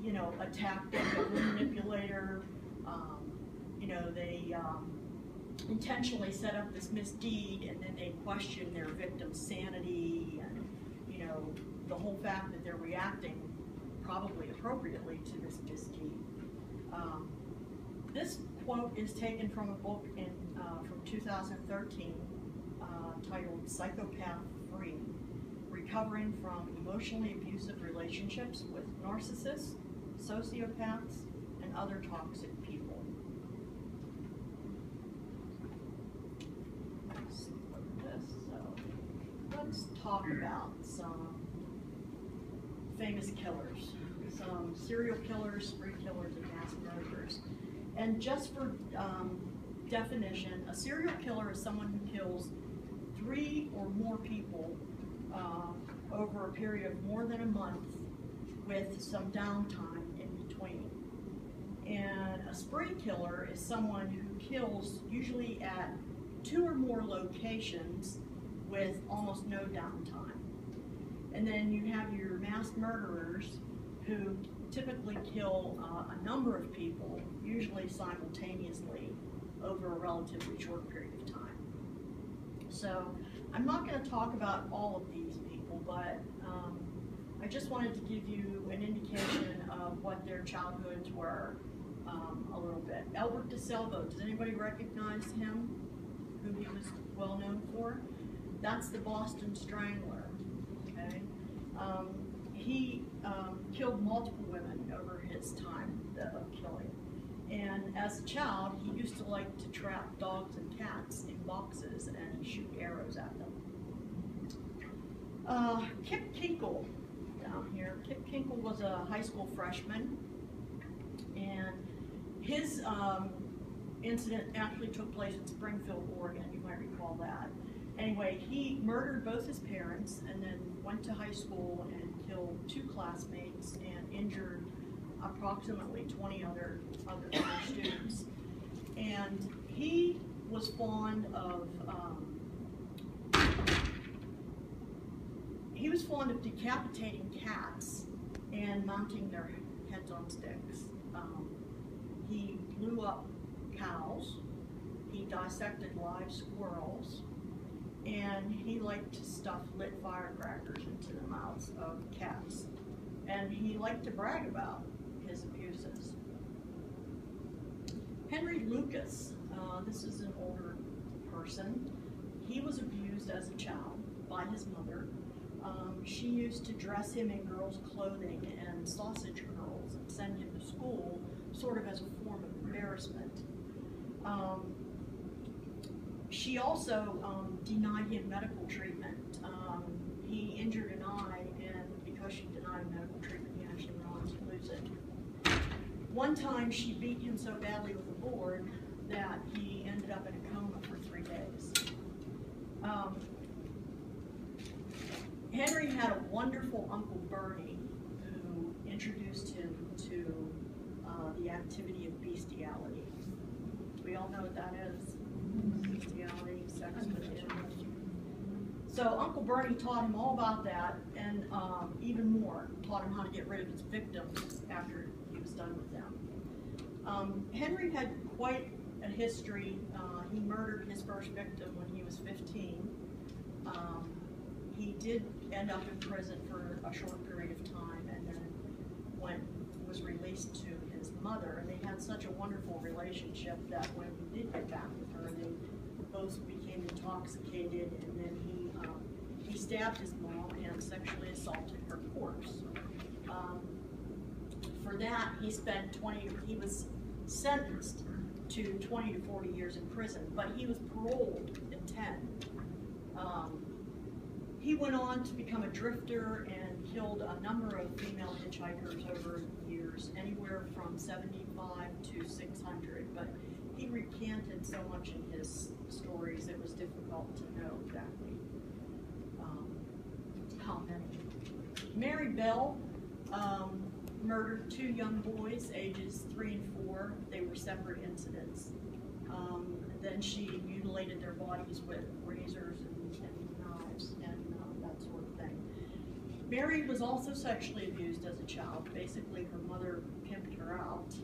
you know, a tactic, a manipulator. You know, they intentionally set up this misdeed, and then they question their victim's sanity, and, you know, the whole fact that they're reacting probably appropriately to this misdeed. This quote is taken from a book from 2013 titled "Psychopath Free: Recovering from Emotionally Abusive Relationships with Narcissists, Sociopaths, and Other Toxic People." Let's look at this. So let's talk about some famous killers, some serial killers, spree killers, and mass murderers. And just for definition, a serial killer is someone who kills 3 or more people over a period of more than a month with some downtime in between. And a spree killer is someone who kills usually at 2 or more locations with almost no downtime. And then you have your mass murderers who typically kill a number of people, usually simultaneously, over a relatively short period of time. So I'm not going to talk about all of these people, but I just wanted to give you an indication of what their childhoods were a little bit. Albert DeSalvo, does anybody recognize him, who he was well known for? That's the Boston Strangler. Okay. He killed multiple women over his time of killing. And as a child, he used to like to trap dogs and cats in boxes and shoot arrows at them. Kip Kinkle, down here. Kip Kinkle was a high school freshman, and his incident actually took place in Springfield, Oregon. You might recall that. Anyway, he murdered both his parents and then went to high school and killed 2 classmates and injured approximately 20 other students. And he was fond of decapitating cats and mounting their heads on sticks. He blew up cows. He dissected live squirrels. And he liked to stuff lit firecrackers into the mouths of cats. And he liked to brag about his abuses. Henry Lucas, this is an older person. He was abused as a child by his mother. She used to dress him in girls' clothing and sausage curls and send him to school sort of as a form of embarrassment. She also denied him medical treatment. He injured an eye, and because she denied him medical treatment, he actually went on to lose it. One time, she beat him so badly with a board that he ended up in a coma for 3 days. Henry had a wonderful Uncle Bernie who introduced him to the activity of bestiality. We all know what that is. Bestiality, sex with animals. So Uncle Bernie taught him all about that, and even more, taught him how to get rid of his victims after he was done with them. Henry had quite a history. He murdered his first victim when he was 15. He did end up in prison for a short period of time, and then was released to his mother, and they had such a wonderful relationship that when he did get back with her, they both became intoxicated, and then he stabbed his mom and sexually assaulted her corpse. For that, he was sentenced to 20 to 40 years in prison, but he was paroled in 10. He went on to become a drifter and killed a number of female hitchhikers over the years, anywhere from 75 to 600, but he recanted so much in his stories it was difficult to know exactly how many. Mary Bell murdered 2 young boys, ages 3 and 4. They were separate incidents. Then she mutilated their bodies with razors and knives and that sort of thing. Mary was also sexually abused as a child. Basically, her mother pimped her out.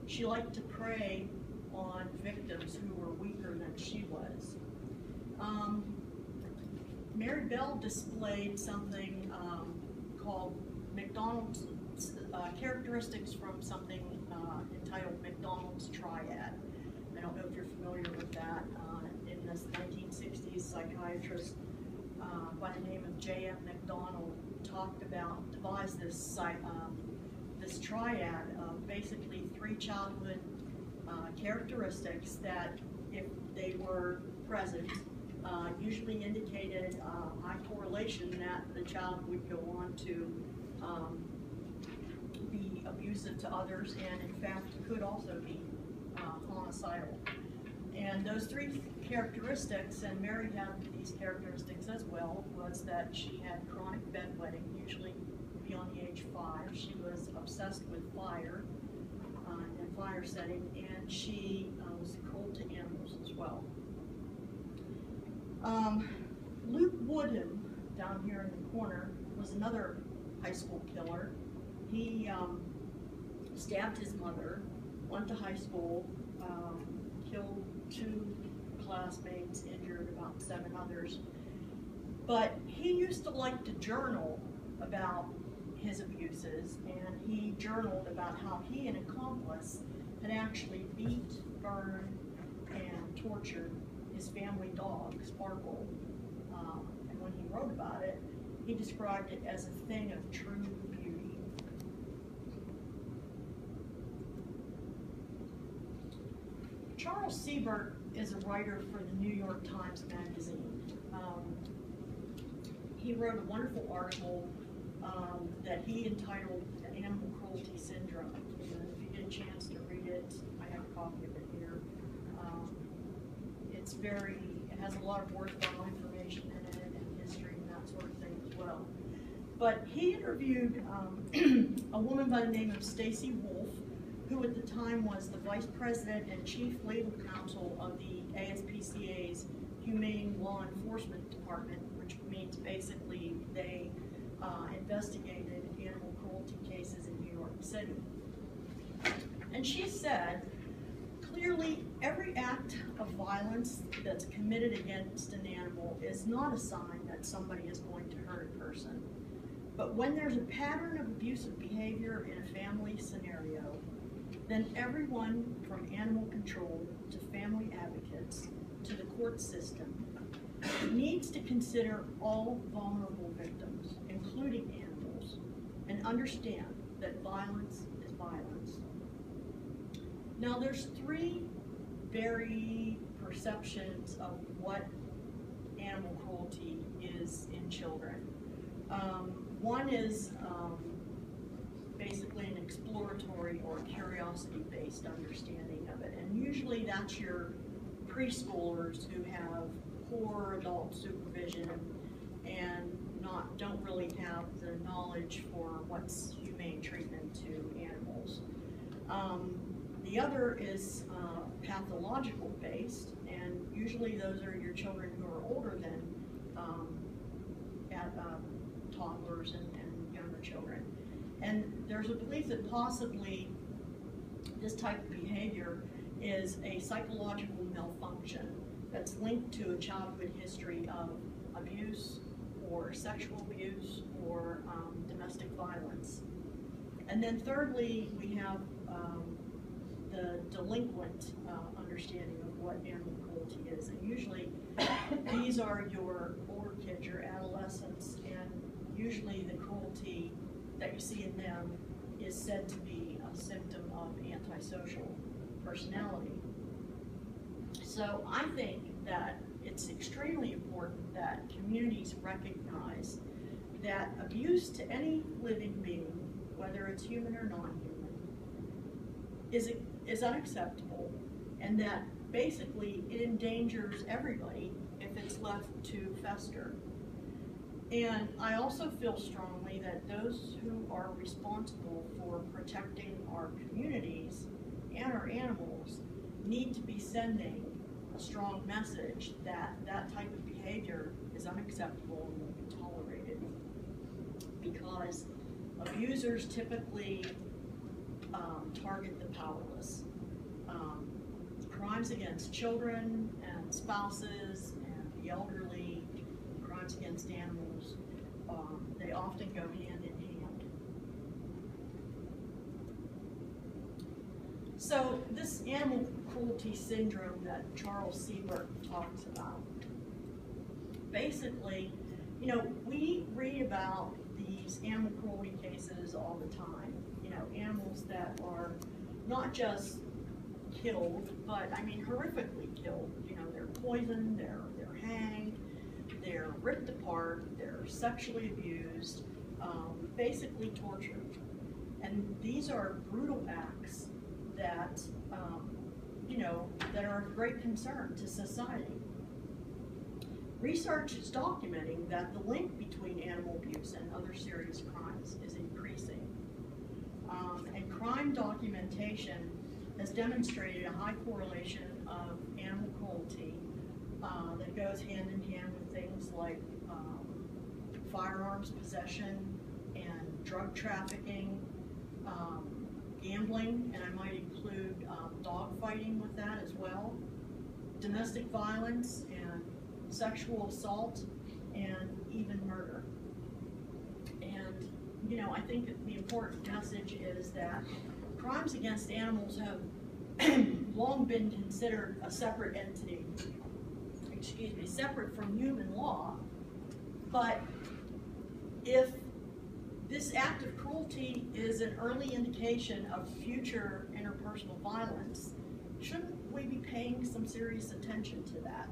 She liked to prey on victims who were weaker than she was. Mary Bell displayed something called McDonald's characteristics from something entitled McDonald's Triad. I don't know if you're familiar with that. In the 1960s, psychiatrist by the name of J.M. McDonald devised this triad of basically 3 childhood characteristics that, if they were present, usually indicated high correlation that the child would go on to be abusive to others, and in fact could also be homicidal. And those 3 characteristics, and Mary had these characteristics as well, was that she had chronic bedwetting, usually beyond the age 5. She was obsessed with fire and fire setting, and she was cold to animals as well. Luke Woodham, down here in the corner, was another high school killer. He stabbed his mother, went to high school, killed 2 classmates, injured about 7 others. But he used to like to journal about his abuses, and he journaled about how he and an accomplice had actually beat, burned, and tortured his family dog, Sparkle. And when he wrote about it, he described it as a thing of true beauty. Charles Siebert is a writer for the New York Times Magazine. He wrote a wonderful article that he entitled "The Animal Cruelty Syndrome." And if you get a chance to read it, I have a copy of it here. It has a lot of worthwhile information in it, and history and that sort of thing as well. But he interviewed a woman by the name of Stacy Wolf, who at the time was the vice president and chief legal counsel of the ASPCA's Humane Law Enforcement Department, which means basically they investigated animal cruelty cases in New York City. And she said, clearly, every act of violence that's committed against an animal is not a sign that somebody is going to hurt a person. But when there's a pattern of abusive behavior in a family scenario, then everyone from animal control to family advocates to the court system needs to consider all vulnerable victims, including animals, and understand that violence is violence. Now, there's 3 varied perceptions of what animal cruelty is in children. One is basically an exploratory or curiosity-based understanding of it, and usually that's your preschoolers who have poor adult supervision and don't really have the knowledge for what's humane treatment to animals. The other is pathological based, and usually those are your children who are older than toddlers and younger children. And there's a belief that possibly this type of behavior is a psychological malfunction that's linked to a childhood history of abuse or sexual abuse or domestic violence. And then thirdly, we have the delinquent understanding of what animal cruelty is. And usually these are your older kids, your adolescents, and usually the cruelty that you see in them is said to be a symptom of antisocial personality. So I think that it's extremely important that communities recognize that abuse to any living being, whether it's human or non-human, is unacceptable, and that basically it endangers everybody if it's left to fester. And I also feel strongly that those who are responsible for protecting our communities and our animals need to be sending a strong message that that type of behavior is unacceptable and won't be tolerated. because abusers typically target the powerless. Crimes against children and spouses and the elderly, crimes against animals, they often go hand in hand. So this animal cruelty syndrome that Charles Siebert talks about, basically, you know, we read about these animal cruelty cases all the time. You know, animals that are not just killed, but I mean horrifically killed. You know, they're poisoned, they're hanged, they're ripped apart, they're sexually abused, basically tortured. And these are brutal acts that, you know, that are of great concern to society. Research is documenting that the link between animal abuse and other serious crimes is increasing. And crime documentation has demonstrated a high correlation of animal cruelty that goes hand in hand with things like firearms possession and drug trafficking, gambling, and I might include dog fighting with that as well, domestic violence and sexual assault, and even murder. And, you know, I think that the important message is that crimes against animals have long been considered a separate entity, separate from human law. But if this act of cruelty is an early indication of future interpersonal violence, shouldn't we be paying some serious attention to that?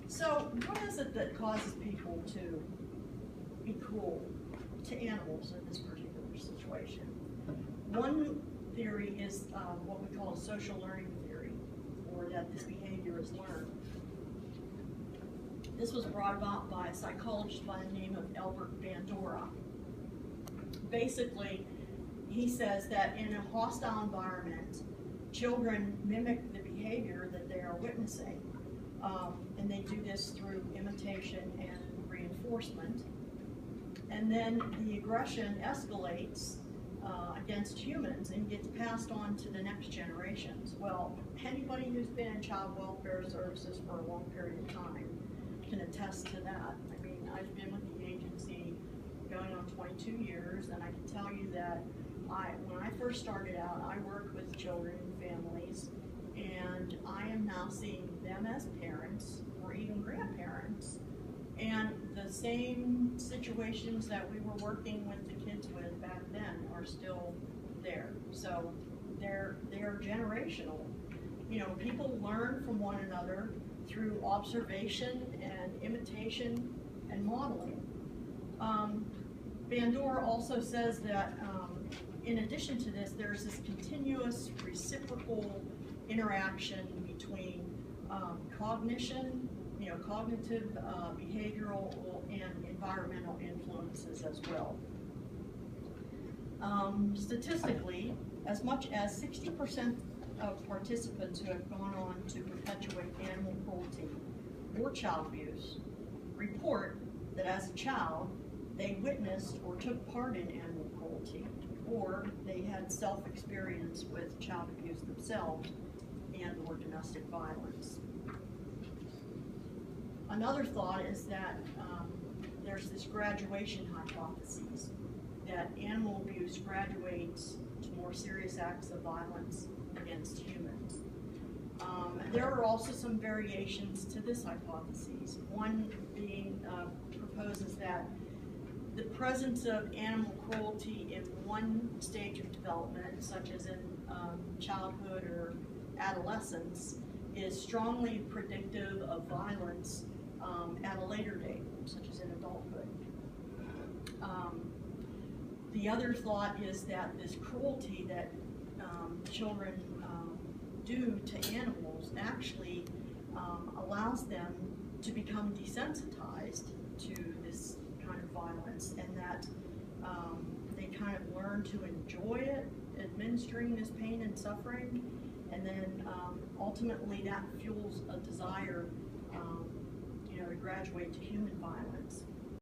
So what is it that causes people to be cruel to animals in this particular situation? One theory is what we call a social learning theory, or that this behavior is learned. This was brought about by a psychologist by the name of Albert Bandura. Basically, he says that in a hostile environment, children mimic the behavior that they are witnessing. And they do this through imitation and reinforcement. And then the aggression escalates against humans and gets passed on to the next generations. Well, anybody who's been in child welfare services for a long period of time can attest to that. I mean, I've been with the agency going on 22 years, and I can tell you that when I first started out, I worked with children and families, and I am now seeing them as parents or even grandparents, and the same situations that we were working with the kids with back then are still there. So they're generational. You know, people learn from one another through observation and imitation and modeling. Bandura also says that in addition to this, there's this continuous reciprocal interaction between cognition, you know, cognitive, behavioral, and environmental influences as well. Statistically, as much as 60% of participants who have gone on to perpetuate animal cruelty or child abuse report that as a child they witnessed or took part in animal cruelty, or they had self-experience with child abuse themselves and or domestic violence. Another thought is that there's this graduation hypothesis, that animal abuse graduates to more serious acts of violence against humans. There are also some variations to this hypothesis. One being proposes that the presence of animal cruelty in one stage of development, such as in childhood or adolescence, is strongly predictive of violence at a later date, such as in adulthood. The other thought is that this cruelty that children do to animals actually allows them to become desensitized to this kind of violence, and that they kind of learn to enjoy it, administering this pain and suffering, and then ultimately that fuels a desire to graduate to human violence.